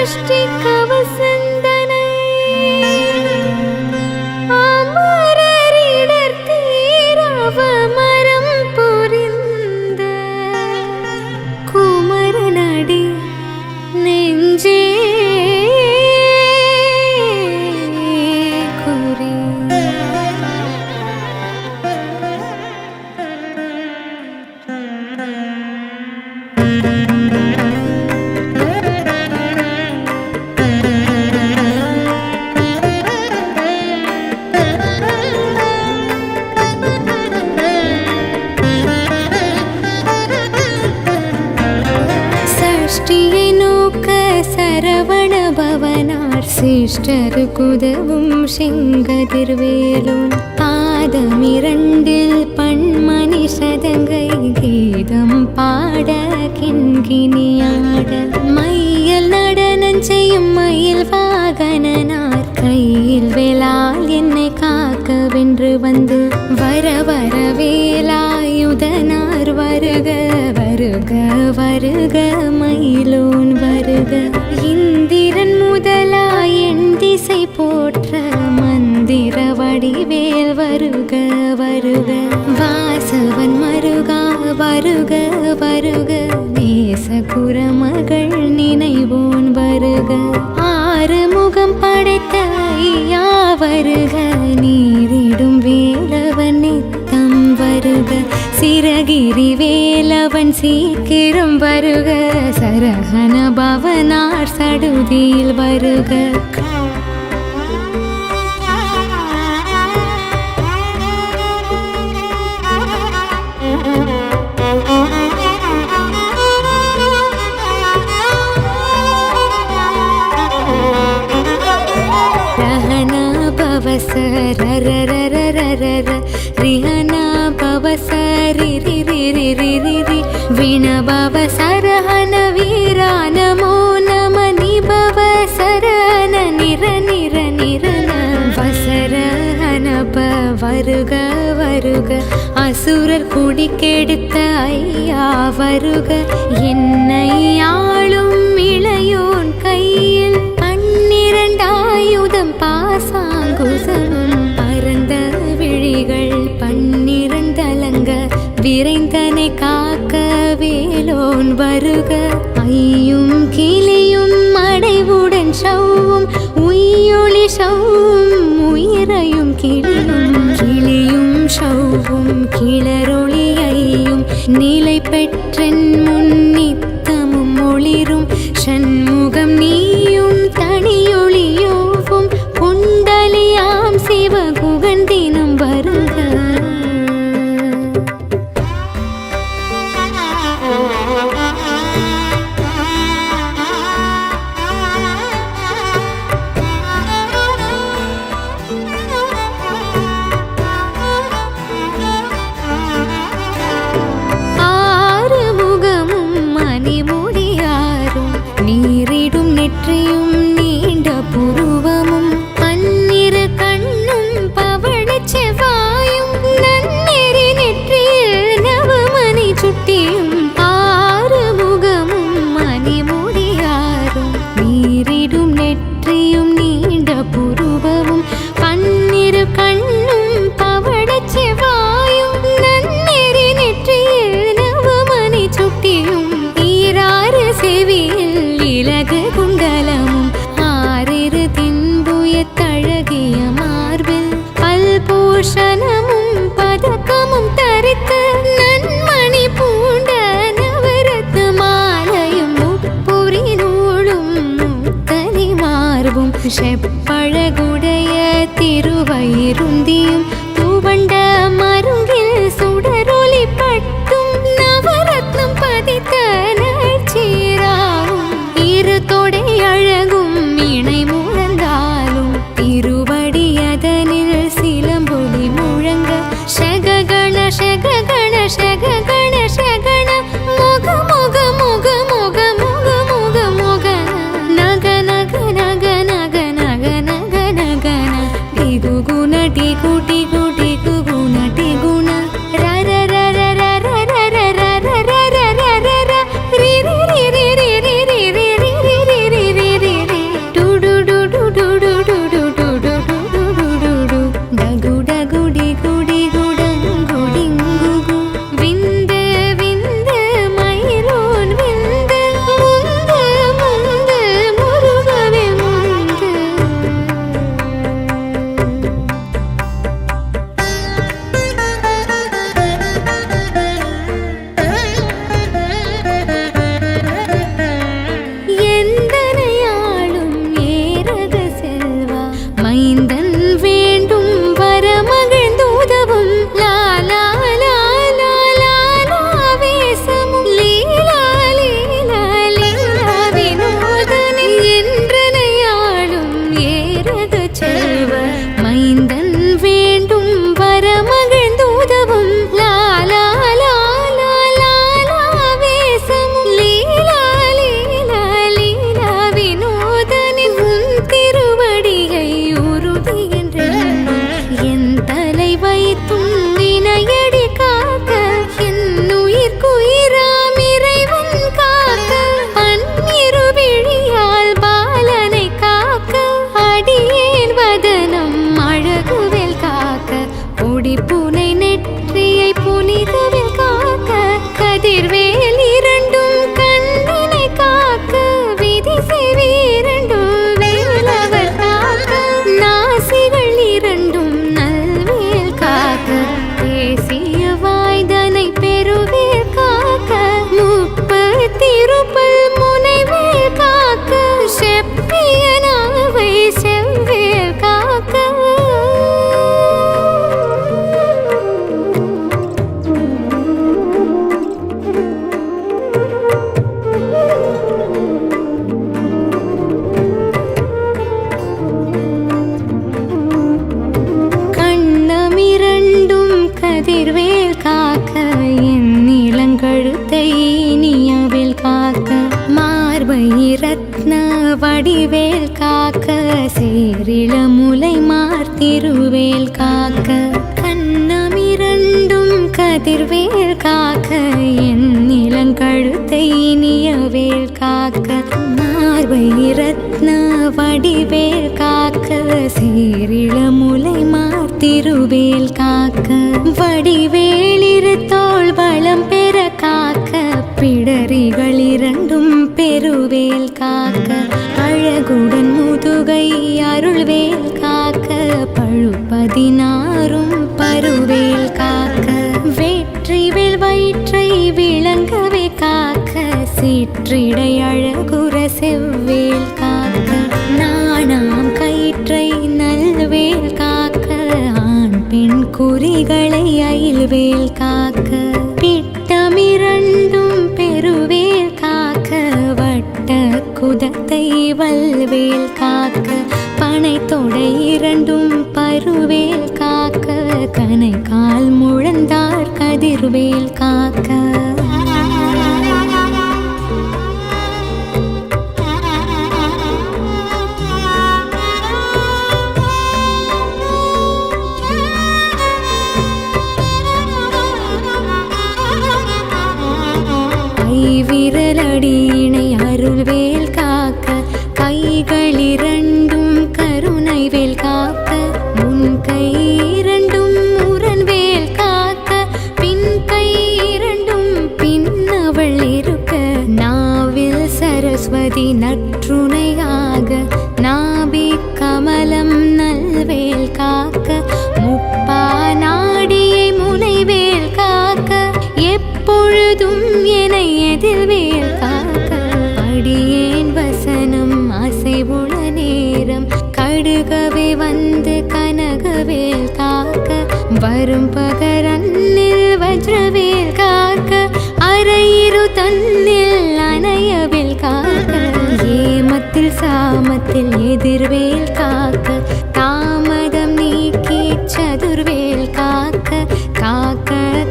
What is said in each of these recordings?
சஷ்டி கவசந்தனை அமரரிடர் தீரவ மரம் புரிந்த குமரனடி நெஞ்சே குறி. சஷ்டியை நோக்க சரவண பவனார் சிஷ்டருக்குதவும் செங்கதிர்வேலோன் பாதமிரண்டில் பண்மணி சதங்கை கீதம் பாட கிண்கிணியாட மையல் நடனம் செய்யும் மயில் வாகனனார் கையில் வேளால் என்னை காக்க வென்று வந்து வர வர வேலாயுதனார் வருக வருக வருக மயிலோன் வருக. இந்திரன் முதலாய் என் திசை போற்ற மந்திர வடிவேல் வருக வருக. வாசவன் மருகா வருக வருக நேச குரமகள் நினைவோன் வருக. ஆறு முகம் படைத்த ஐயா வருக நீரிடும் வேலவன் நித்தம் வருக. சிறகிரி வேலவன் சீக்கிரம் வருக சரஹன பவனார் சடுதியில் வருக. ரிஹனா பவசரிரிரிரிரிரி விணபவ சரஹன வீரா நமோ நம நிபவ சரஹன நிர நிர நிரன வசரஹனப வருக வருக. அசுரர் குடிக்கெடுத்த ஐயா வருக என்னை ஆளும் இளையோன் கையில் 12 ஆயுதம் பாசாங்குசமும் பரந்த விழிகள் 12 அலங்க விரைந்தனை காக்க வேலோன் வருக. ஐயும் கிளியும் அடைவுடன் சவ்வும் உயிரொளி சவ்வும் உயிரையும் கிளியும் கிளியும் சவ்வும் கிளரொளி ஐயும் நிலை பெற்றன் முன் நித்தமும் ஒளிரும் சண்முகம் நீயும் தனியொளியோவும் குண்டலியாம் சிவகுகன் தினம் வருக. ஆறு முகமும் மணிமுடியாரும் நீரிடும் நெற்றியும் நீண்ட புருவமும் 12 கண்ணும் பவழச் செவ்வாயும் நன்னெறி நெற்றியில் நவமணி சுட்டியும். ஆறு முகமும் மணிமுடியாரும் நீரிடும் நெற்றியும் நீண்ட புருவமும் 12 கண்ணும் பவழச் செவ்வாயும் நன்னெறி நெற்றியில் நவமணி சுட்டியும். ஈராறு செவியில் இலகு குண்டலமும் 6 தின்புயத்தழகிய மார்பில் பல்பூஷணமும் பதக்கமும் தரித்து நன்மணி பூண்ட நவரத்ன மாலையும் முப்புரி நூலும் முத்தனி மார்பும் செப்பழகுடைய திருவயிருந்தியும் துவண்ட மருங்கில் சுடரொளி பட்டும் நவரத்னம் பதித்த நற்சீராவும் இரு தொடை அழகும் இணை முழந்தாலும் திருவடியதனில் சிலம்பொலி முழங்க ஷககண ஷககண ஷககண ஷகண முக முக முக முக முக முக முக நக நக நக நக நக நக நக டிகு குண டிகு டிகு டிகு குண டிகுண ரர ரர ரர ரர ரர ரர ரர ரி ரி ரி ரி ரி ரி ரி ரி ரி ரி ரி ரி ரி வடிவேல் காக்க சேரிளமுலை மார்த்திருவேல் காக்க கண்ணமிரண்டும் கதிர்வேல் காக்க என் நிலங்கழுத்தை இனியவேல் காக்க மார்பை ரத்ன வடிவேல் காக்க சேரிளமுலை மார்த்திருவேல் காக்க வடிவேலிருத்தோள் வளம் பெற காக்க பிடரிகள் இரண்டும் பெருவேல் காக்க அழகுடன் முதுகை அருள்வேல் காக்க பழுப்பதினாரும் பருவேல் காக்க வெற்றிவேல் வயிற்றை விளங்கவே காக்க சிற்றிடை அழகுற செவ்வேல் காக்க நாணாம் கயிற்றை நல்வேல் காக்க ஆண் பெண் குறிகளை அயில்வேல் காக்க பிட்டமிரண்டும் பெருவேல் காக்க வட்ட குதத்தை வல்வேல் காக்க பனை தொடை இரண்டும் பருவேல் காக்க கனை கால் முழந்தார் கதிர்வேல் காக்க விரலடியினை அருள்வேல் காக்க கைகளிரண்டும் கருணைவேல் காக்க முன் கை இரண்டும் முரண்வேல் காக்க பின் கை இரண்டும் பின்னவள் இருக்க நாவில் சரஸ்வதி நற்றுணையாக நாபி கமலம் நல்வேல் காக்க முப்பா நாடியை முனைவேல் காக்க எப்பொழுதும் என எதிர்வேல் காக்க அடியேன் வசனம் அசைவுள நேரம் கடுகவே வந்து கனகவேல் காக்க வரும் பகரன்னில் வஜ்ரவேல் காக்க அரையிரு தன்னில் அணையவேல் காக்க ஏமத்தில் சாமத்தில் எதிர்வேல் காக்க தாமதம் நீக்கி சதுர்வேல் காக்க காக்க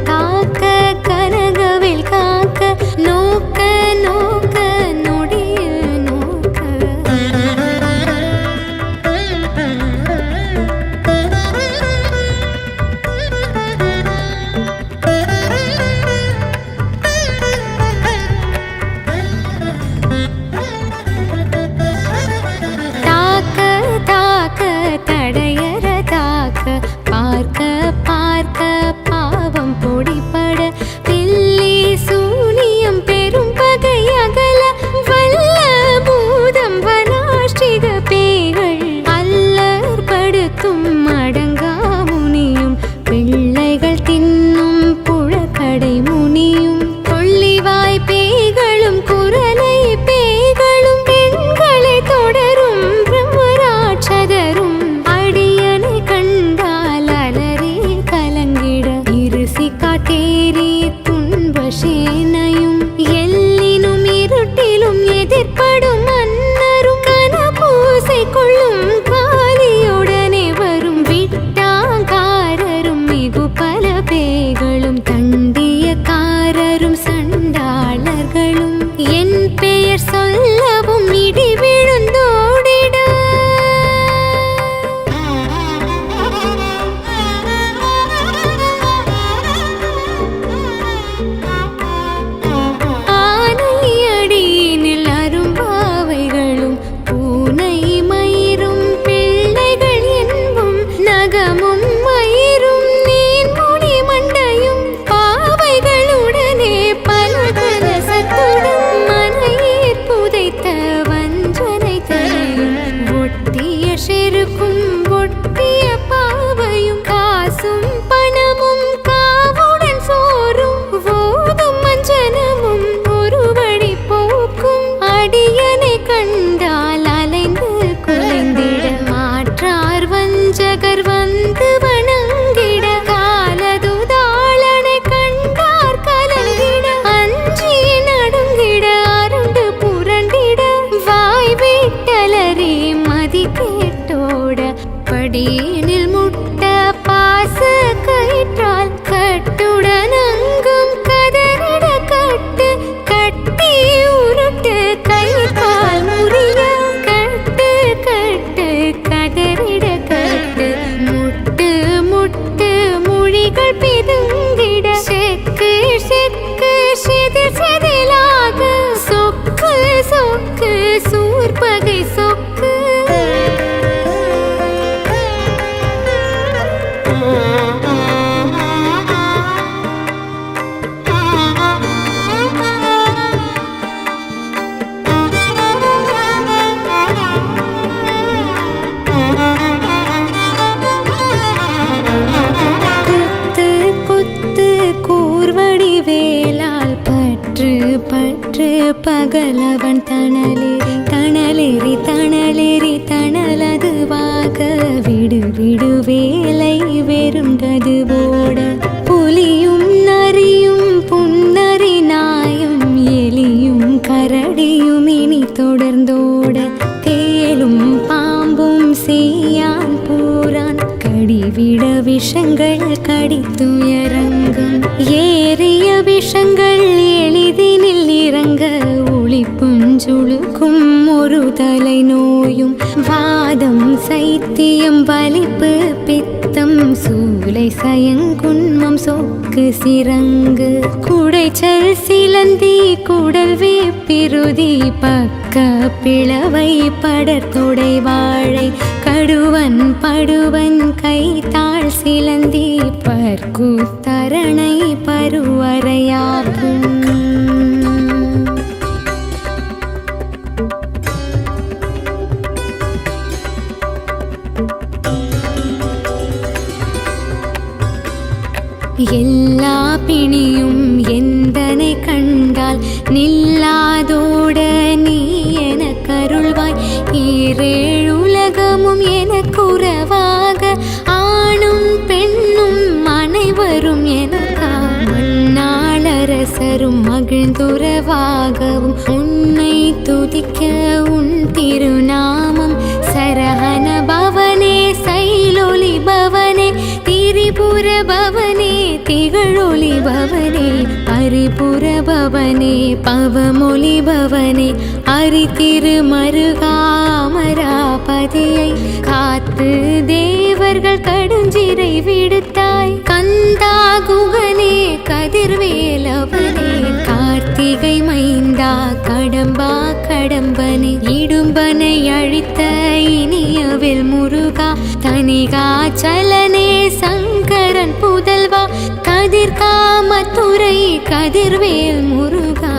காக்க கனகவேல் காக்க நோக்க நோக்க நொடியில் நோக்க தாக்க தாக்க தடை பெற்று பகலவன் தணலேறி தணலேறி தணலேறி தணலதுவாக விடு விடு வேலை வெறுண்டது போட புலியும் நரியும் புன்னரி நாயும் எலியும் கரடியும் இனி தொடர்ந்தோட தேலும் பாம்பும் செய்யான் பூரான் கடிவிட விஷங்கள் கடித்துயரங்கும் ஏறிய விஷங்கள் எளிதினில் இறங்க ஒளிப்புஞ்சுழுக்கும் ஒரு தலை நோயும் வாதம் சைத்தியம் வலிப்பு பித்தம் சூலை சயங்குன்மம் சொக்கு சிறங்கு குடைச்சல் சிலந்தி குடல் வேப்பிருதி பக்க பிளவை படர்தொடை வாழை கடுவன் படுவன் கைத்தாள் சிலந்தி பற்குத்தரணை பருவரையாக்கும் எல்லா பிணியும் எந்தனை கண்டால் நில்லாதோட நீ என கருள்வாய் ஈரேழுலகமும் எனக்குறவாக ஆணும் பெண்ணும் அனைவரும் எனக்கா மண்ணாளரசரும் மகிழ்ந்துறவாகவும் உன்னை துதிக்க உன் திருநாமம் சரஹண பவனே சைலொலி பவனே திரிபுர பவனே திகழொலி பவனே பரிபுர பவனே பவமொழி பவனே அரி திருமருகாமராபதியை காத்து தேவர்கள் கடுஞ்சிறை விடுத்தாய் கந்தா குகனே கதிர்வேலவனே கார்த்திகை மைந்தா கடம்பா கடம்பனே இடும்பனை அழித்த இனியவில் முருகா தனிகாச்சலனே சங்கரன் புதல்வா கதிர்காமத்துறை கதிர்வேல் முருகா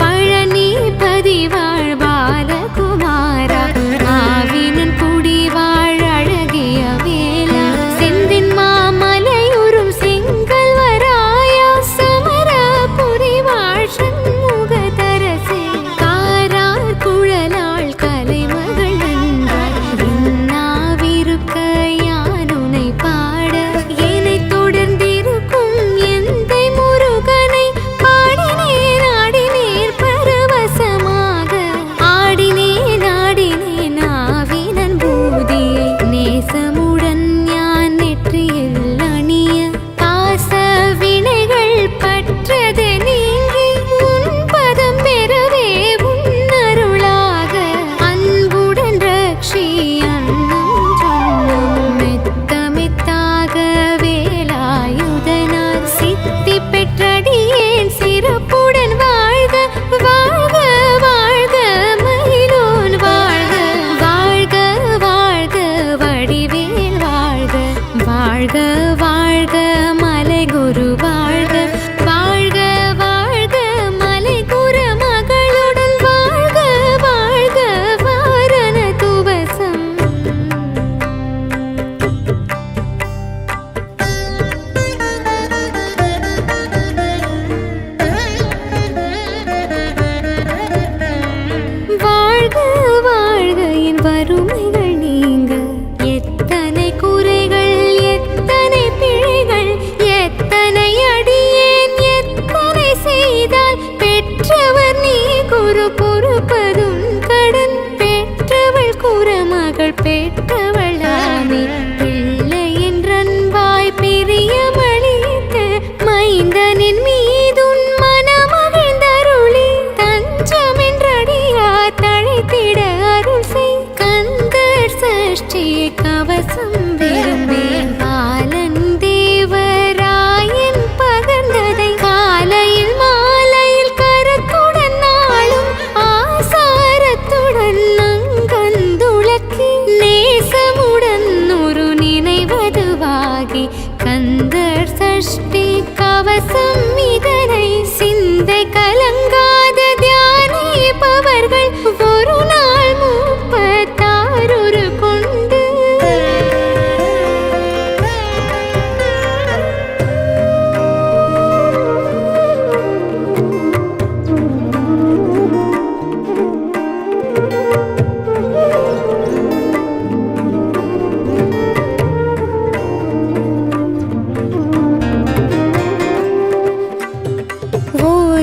பழனிபதி வாழ் பாலகுமாரா ஆவினன் குடி வாழ் அழகிய வேலா செந்தின் மாமலையுறும் செங்கல்வராயா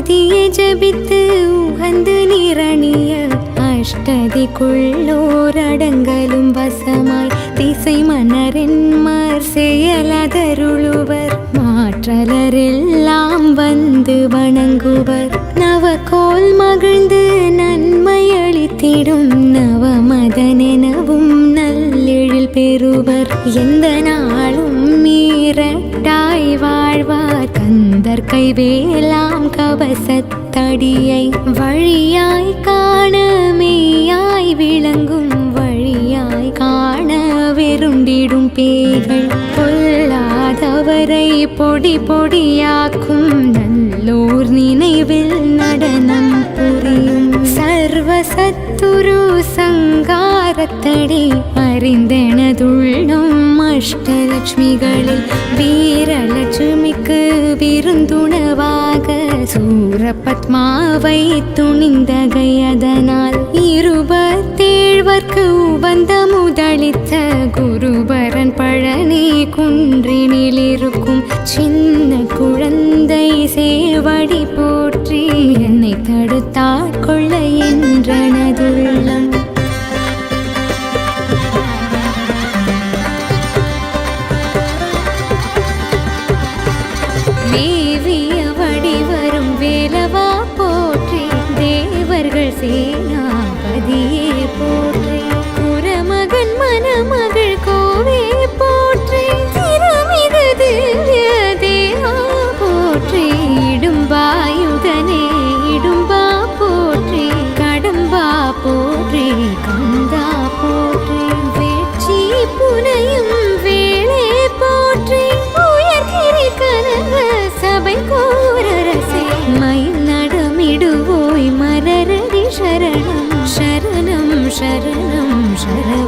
ஓதிய ஜபித்து உகந்து நிரணிய அஷ்டதிக்குள்ளோர் அடங்கலும் வசமாய் திசை மன்னரின்மார் செயலதருளுவர் மாற்றலரெல்லாம் வந்து வணங்குவர் நவகோல் மகிழ்ந்து நன்மை அளித்திடும் நவமதனெனவும் நல்லெழில் பெறுவர் எந்த நாளும் மீறட்டாய் வாழ்வார் கந்தர் கைவேலாம் கவசத்தடியை வழியாய் காண மெய்யாய் விளங்கும் வழியாய் காண வெருண்டிடும் பேய்கள் பொல்லாதவரை பொடி பொடியாக்கும் நல்லோர் நினைவில் நடனம் புரியும் சர்வசத்துரு சங்காரத்தடி அறிந்தெனதுள்ளும் அஷ்டலட்சுமிகளில் வீரலட்சுமிக்கு விருந்துணவாக சூரபத்மாவை துணிந்தகையதனால் 27 உவந்த முதளித்த குருபரன் பழனி குன்றினில் இருக்கும் சின்ன குழந்தை சேவடி போற்றி என்னை தடுத்தாட்கொள்ள என்றனதுள்ளம் மேவிய வடிவரும் வேலவா போற்றி தேவர்கள் சேனாபதியே போற்றி புறமகன் மணமகள் கோவே போற்றி திருமிகு திவ்ய தேவா போற்றி இடும்பாயுதனே இடும்பா போற்றி கடம்பா போற்றி கந்தா போற்றி வேட்சி புனையும் வேளே போற்றி உயர்கிரி கனக சபை கோரரசே மயில் நடமிடுவோய் மலரடி சரணம் சரணம் சரணம் சரணம்